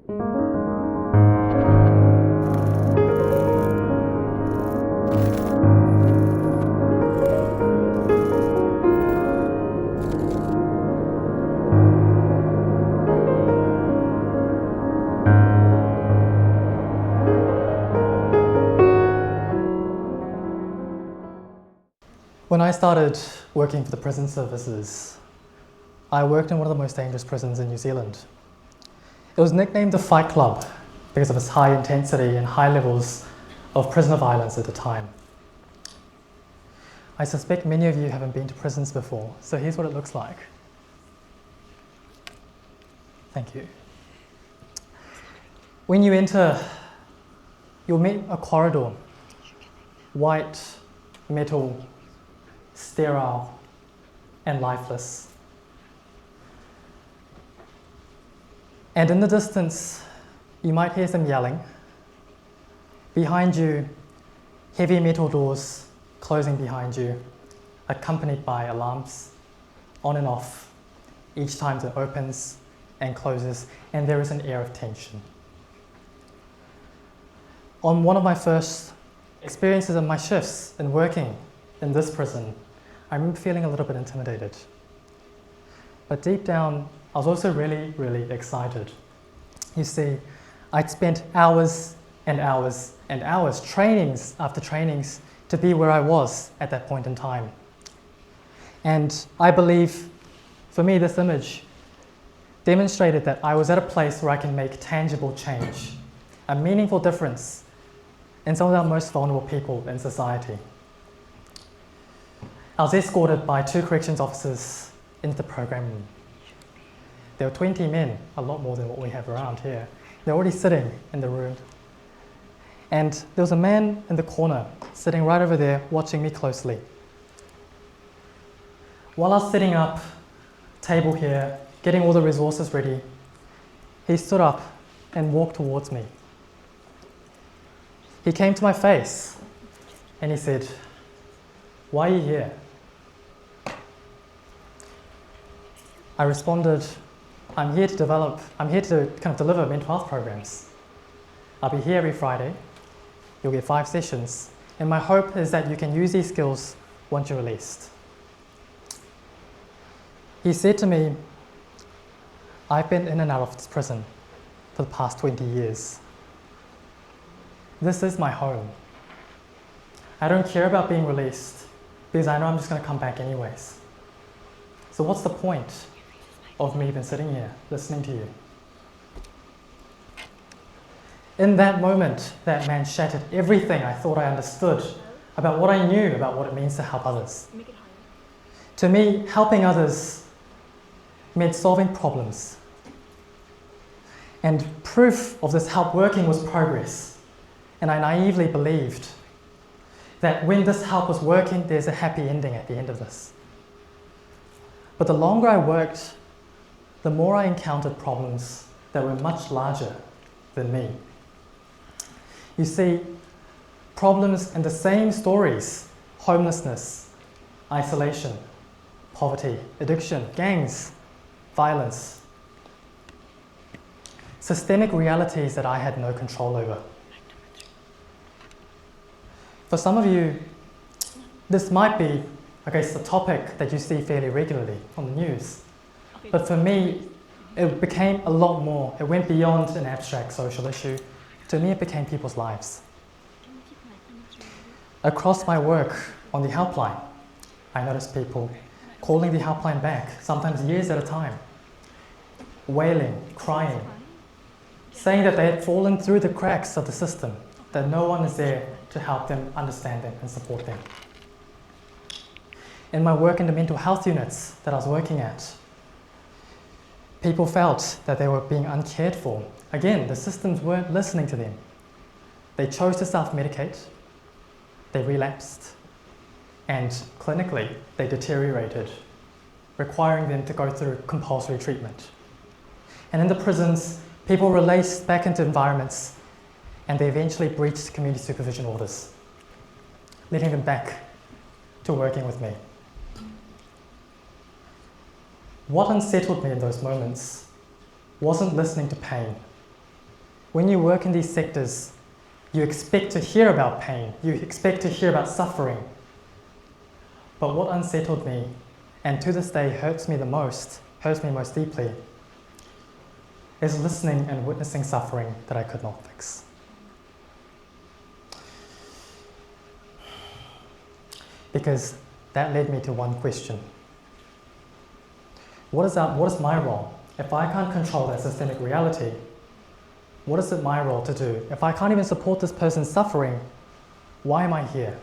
When I started working for the prison services, I worked in one of the most dangerous prisons in New Zealand. It was nicknamed the Fight Club because of its high intensity and high levels of prisoner violence at the time. I suspect many of you haven't been to prisons before, so here's what it looks like. Thank you. When you enter, you'll meet a corridor, white, metal, sterile, and lifeless. And in the distance, you might hear some yelling. Behind you, heavy metal doors closing behind you, accompanied by alarms on and off each time it opens and closes, and there is an air of tension. On one of my first experiences of my shifts in working in this prison, I remember feeling a little bit intimidated. But deep down, I was also really, really excited. You see, I'd spent hours and hours and hours, trainings after trainings, to be where I was at that point in time. And I believe, for me, this image demonstrated that I was at a place where I can make tangible change, a meaningful difference in some of our most vulnerable people in society. I was escorted by 2 corrections officers into the program room. There were 20 men, a lot more than what we have around here. They're already sitting in the room. And there was a man in the corner, sitting right over there, watching me closely. While I was setting up, table here, getting all the resources ready, he stood up and walked towards me. He came to my face and he said, "Why are you here?" I responded, I'm here to kind of deliver mental health programs. I'll be here every Friday. You'll get 5 sessions. And my hope is that you can use these skills once you're released. He said to me, "I've been in and out of this prison for the past 20 years. This is my home. I don't care about being released because I know I'm just going to come back anyways. So what's the point of me even sitting here listening to you?" In that moment, that man shattered everything I thought I understood about what I knew about what it means to help others. To me, helping others meant solving problems. And proof of this help working was progress. And I naively believed that when this help was working, there's a happy ending at the end of this. But the longer I worked, the more I encountered problems that were much larger than me. You see, problems and the same stories: homelessness, isolation, poverty, addiction, gangs, violence. Systemic realities that I had no control over. For some of you, this might be, I guess, a topic that you see fairly regularly on the news. But for me, it became a lot more. It went beyond an abstract social issue. To me, it became people's lives. Across my work on the helpline, I noticed people calling the helpline back, sometimes years at a time, wailing, crying, saying that they had fallen through the cracks of the system, that no one is there to help them, understand them, and support them. In my work in the mental health units that I was working at, people felt that they were being uncared for. Again, the systems weren't listening to them. They chose to self-medicate, they relapsed, and clinically, they deteriorated, requiring them to go through compulsory treatment. And in the prisons, people were released back into environments, and they eventually breached community supervision orders, leading them back to working with me. What unsettled me in those moments wasn't listening to pain when you work in these sectors, you expect to hear about pain, you expect to hear about suffering. But what unsettled me, and to this day hurts me most deeply, is listening and witnessing suffering that I could not fix. Because that led me to one question. What is my role? If I can't control that systemic reality, what is it my role to do? If I can't even support this person's suffering, why am I here?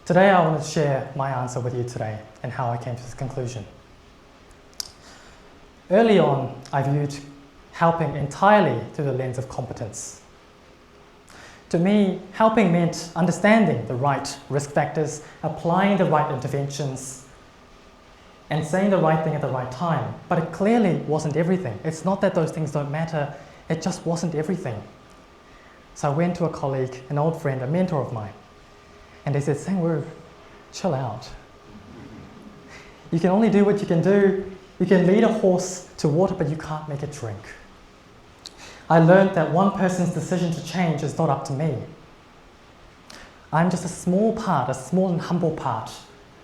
Today I want to share my answer with you today and how I came to this conclusion. Early on, I viewed helping entirely through the lens of competence. To me, helping meant understanding the right risk factors, applying the right interventions, and saying the right thing at the right time. But it clearly wasn't everything. It's not that those things don't matter, it just wasn't everything. So I went to a colleague, an old friend, a mentor of mine, and they said, Sangwoo, chill out. You can only do what you can do. You can lead a horse to water, but you can't make it drink. I learned that one person's decision to change is not up to me. I'm just a small part, a small and humble part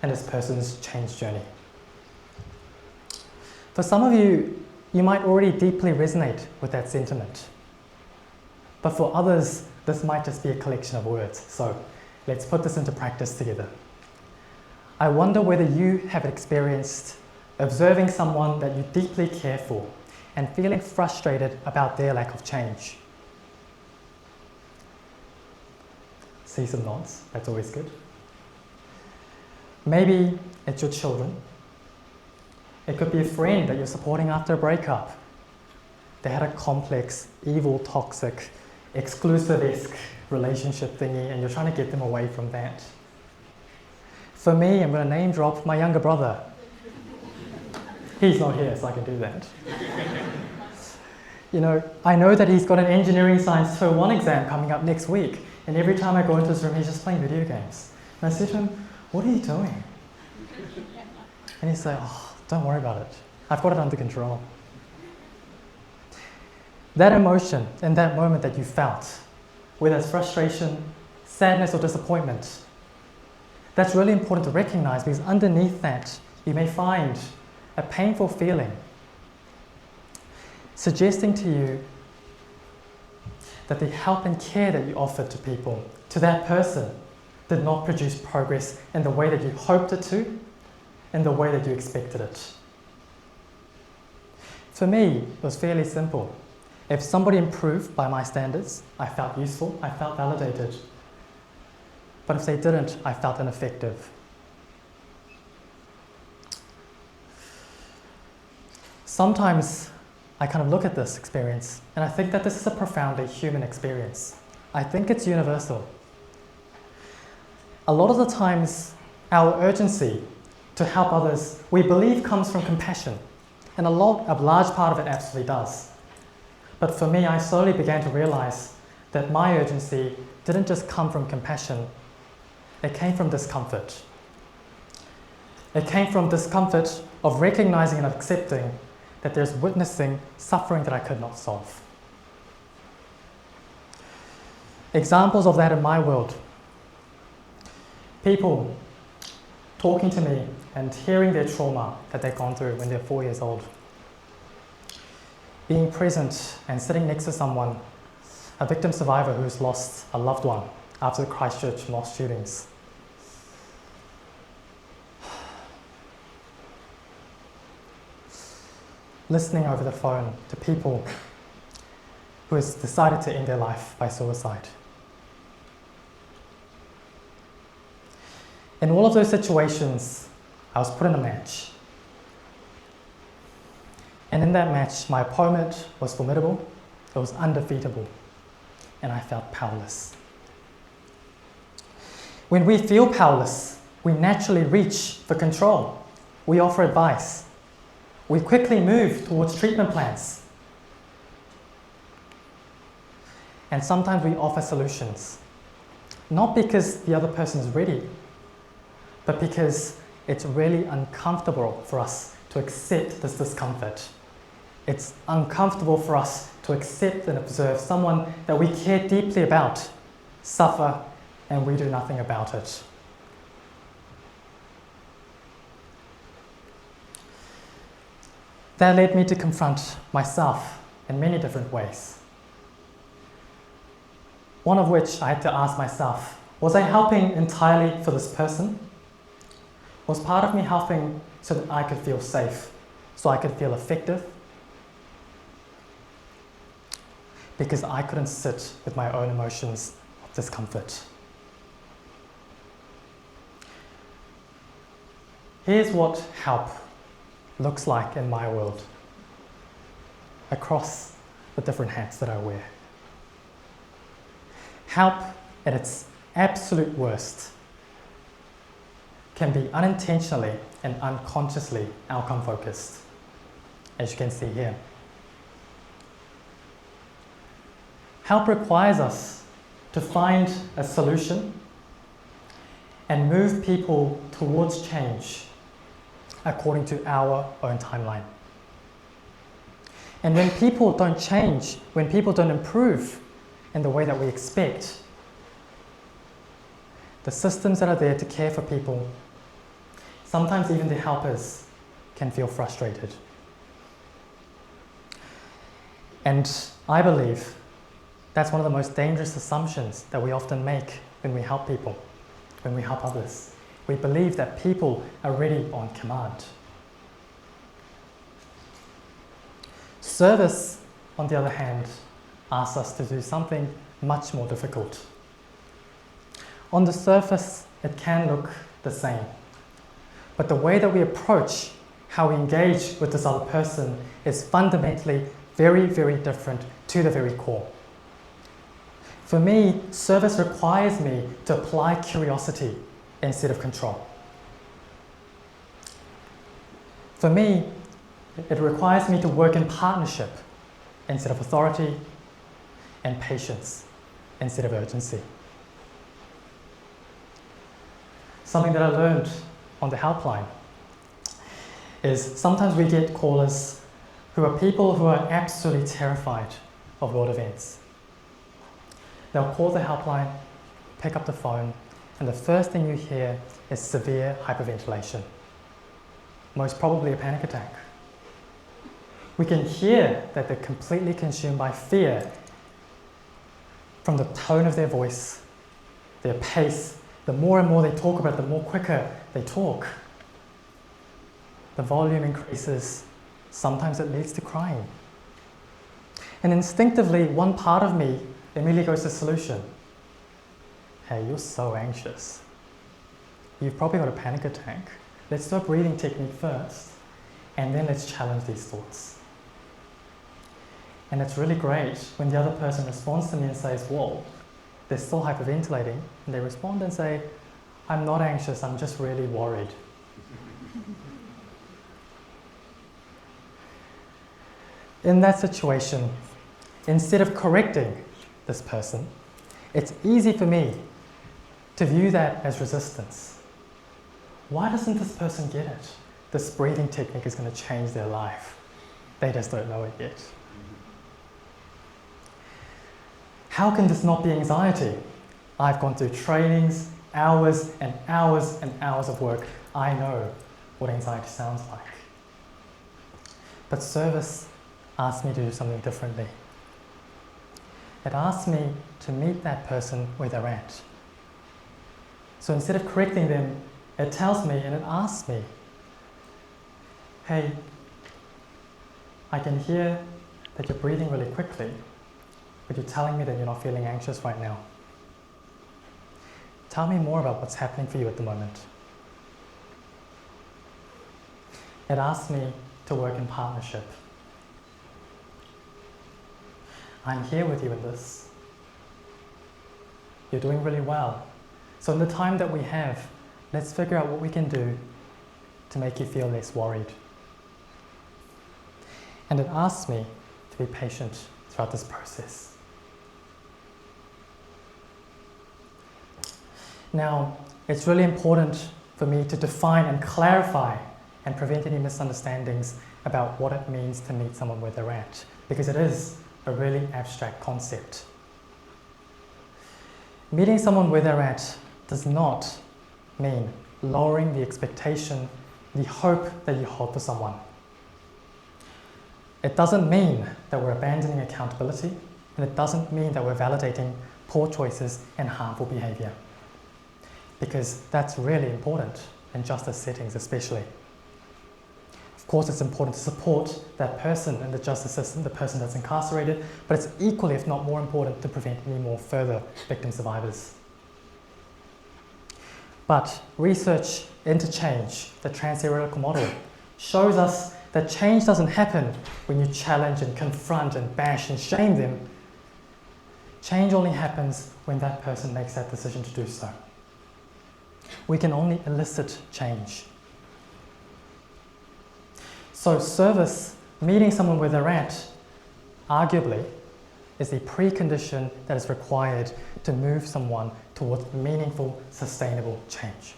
in this person's change journey. For some of you, you might already deeply resonate with that sentiment. But for others, this might just be a collection of words. So let's put this into practice together. I wonder whether you have experienced observing someone that you deeply care for and feeling frustrated about their lack of change. See some nods, that's always good. Maybe it's your children. It could be a friend that you're supporting after a breakup. They had a complex, evil, toxic, exclusive-esque relationship thingy and you're trying to get them away from that. For me, I'm going to name drop my younger brother. He's not here, so I can do that. You know, I know that he's got an engineering science 201 exam coming up next week, and every time I go into his room, he's just playing video games. And I say to him, what are you doing? And he's like, oh, don't worry about it. I've got it under control. That emotion in that moment that you felt, whether it's frustration, sadness, or disappointment, that's really important to recognize because underneath that, you may find a painful feeling suggesting to you that the help and care that you offered to people, to that person, did not produce progress in the way that you hoped it to, in the way that you expected it. For me, it was fairly simple. If somebody improved by my standards, I felt useful, I felt validated. But if they didn't, I felt ineffective. Sometimes I kind of look at this experience and I think that this is a profoundly human experience. I think it's universal. A lot of the times, our urgency to help others, we believe comes from compassion. And a large part of it absolutely does. But for me, I slowly began to realize that my urgency didn't just come from compassion, it came from discomfort. It came from discomfort of recognizing and accepting that there's witnessing suffering that I could not solve. Examples of that in my world. People talking to me and hearing their trauma that they've gone through when they're 4 years old. Being present and sitting next to someone, a victim survivor who's lost a loved one after the Christchurch mosque shootings. Listening over the phone to people who has decided to end their life by suicide. In all of those situations, I was put in a match. And in that match, my opponent was formidable, it was undefeatable, and I felt powerless. When we feel powerless, we naturally reach for control. We offer advice. We quickly move towards treatment plans. And sometimes we offer solutions. Not because the other person is ready, but because it's really uncomfortable for us to accept this discomfort. It's uncomfortable for us to accept and observe someone that we care deeply about suffer and we do nothing about it. That led me to confront myself in many different ways. One of which I had to ask myself, was I helping entirely for this person? Was part of me helping so that I could feel safe, so I could feel effective? Because I couldn't sit with my own emotions of discomfort. Here's what help looks like in my world, across the different hats that I wear. Help at its absolute worst can be unintentionally and unconsciously outcome focused, as you can see here. Help requires us to find a solution and move people towards change according to our own timeline. And when people don't change, when people don't improve in the way that we expect, the systems that are there to care for people, sometimes even the helpers, can feel frustrated. And I believe that's one of the most dangerous assumptions that we often make when we help people, when we help others. We believe that people are ready on command. Service, on the other hand, asks us to do something much more difficult. On the surface, it can look the same, but the way that we approach how we engage with this other person is fundamentally very, very different to the very core. For me, service requires me to apply curiosity instead of control. For me, it requires me to work in partnership instead of authority, and patience instead of urgency. Something that I learned on the helpline is sometimes we get callers who are people who are absolutely terrified of world events. They'll call the helpline, pick up the phone, and the first thing you hear is severe hyperventilation, most probably a panic attack. We can hear that they're completely consumed by fear from the tone of their voice, their pace. The more and more they talk about it, the more quicker they talk. The volume increases. Sometimes it leads to crying. And instinctively, one part of me immediately goes to solution. Hey, you're so anxious. You've probably got a panic attack. Let's do a breathing technique first, and then let's challenge these thoughts. And it's really great when the other person responds to me and says, whoa, they're still hyperventilating, and they respond and say, I'm not anxious, I'm just really worried. In that situation, instead of correcting this person, it's easy for me to view that as resistance. Why doesn't this person get it? This breathing technique is going to change their life. They just don't know it yet. How can this not be anxiety? I've gone through trainings, hours and hours and hours of work. I know what anxiety sounds like. But service asks me to do something differently. It asks me to meet that person where they're at. So instead of correcting them, it tells me and it asks me, hey, I can hear that you're breathing really quickly, but you're telling me that you're not feeling anxious right now. Tell me more about what's happening for you at the moment. It asks me to work in partnership. I'm here with you in this. You're doing really well. So in the time that we have, let's figure out what we can do to make you feel less worried. And it asks me to be patient throughout this process. Now, it's really important for me to define and clarify and prevent any misunderstandings about what it means to meet someone where they're at, because it is a really abstract concept. Meeting someone where they're at does not mean lowering the expectation, the hope that you hold for someone. It doesn't mean that we're abandoning accountability, and it doesn't mean that we're validating poor choices and harmful behaviour, because that's really important in justice settings especially. Of course, it's important to support that person in the justice system, the person that's incarcerated, but it's equally, if not more important, to prevent any more further victim survivors. But research into change, the trans-theoretical model, shows us that change doesn't happen when you challenge and confront and bash and shame them. Change only happens when that person makes that decision to do so. We can only elicit change. So service, meeting someone where they're at, arguably, is the precondition that is required to move someone towards meaningful, sustainable change.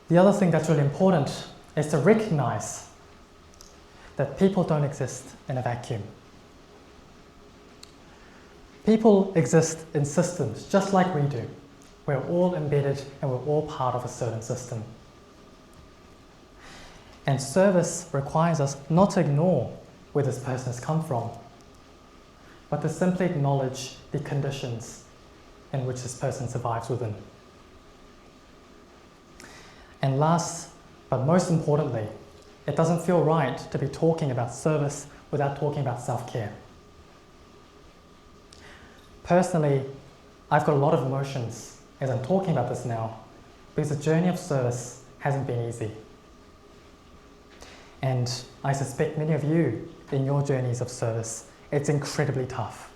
The other thing that's really important is to recognize that people don't exist in a vacuum. People exist in systems just like we do. We're all embedded and we're all part of a certain system. And service requires us not to ignore where this person has come from, but to simply acknowledge the conditions in which this person survives within. And last, but most importantly, it doesn't feel right to be talking about service without talking about self-care. Personally, I've got a lot of emotions as I'm talking about this now, because the journey of service hasn't been easy. And I suspect many of you, in your journeys of service, it's incredibly tough.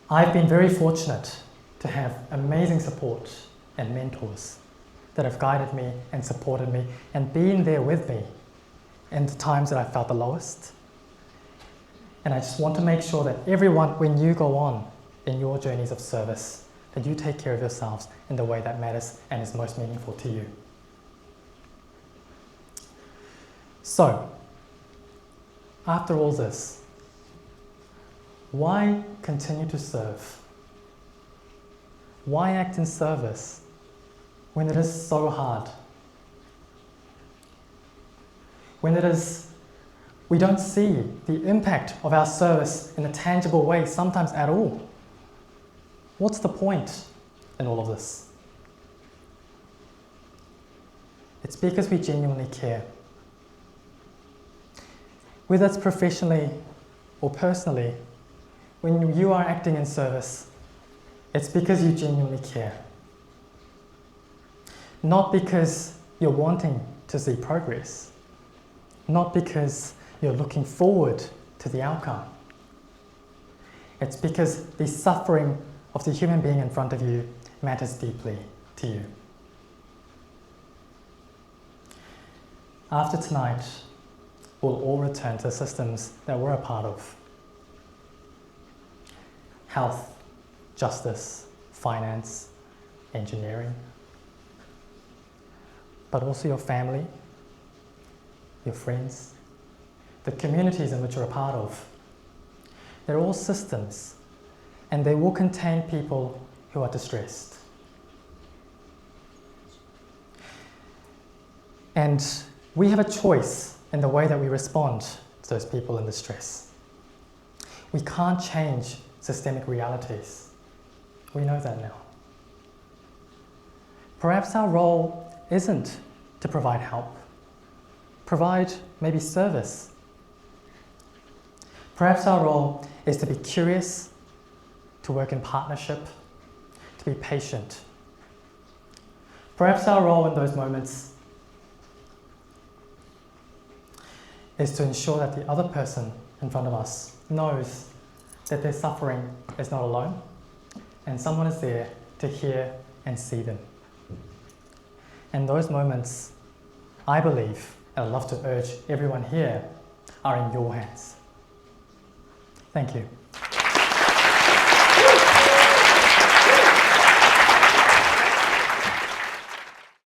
I've been very fortunate to have amazing support and mentors that have guided me and supported me and been there with me in the times that I felt the lowest. And I just want to make sure that everyone, when you go on in your journeys of service, that you take care of yourselves in the way that matters and is most meaningful to you. So, after all this, why continue to serve? Why act in service when it is so hard? When we don't see the impact of our service in a tangible way, sometimes at all. What's the point in all of this? It's because we genuinely care. Whether it's professionally or personally, when you are acting in service, it's because you genuinely care. Not because you're wanting to see progress. Not because you're looking forward to the outcome. It's because the suffering of the human being in front of you matters deeply to you. After tonight, we'll all return to the systems that we're a part of. Health, justice, finance, engineering, but also your family, your friends, the communities in which you're a part of. They're all systems, and they will contain people who are distressed. And we have a choice in the way that we respond to those people in distress. We can't change systemic realities. We know that now. Perhaps our role isn't to provide help. Provide maybe service. Perhaps our role is to be curious, to work in partnership, to be patient. Perhaps our role in those moments is to ensure that the other person in front of us knows that their suffering is not alone and someone is there to hear and see them. And those moments, I believe, and I'd love to urge everyone here, are in your hands. Thank you.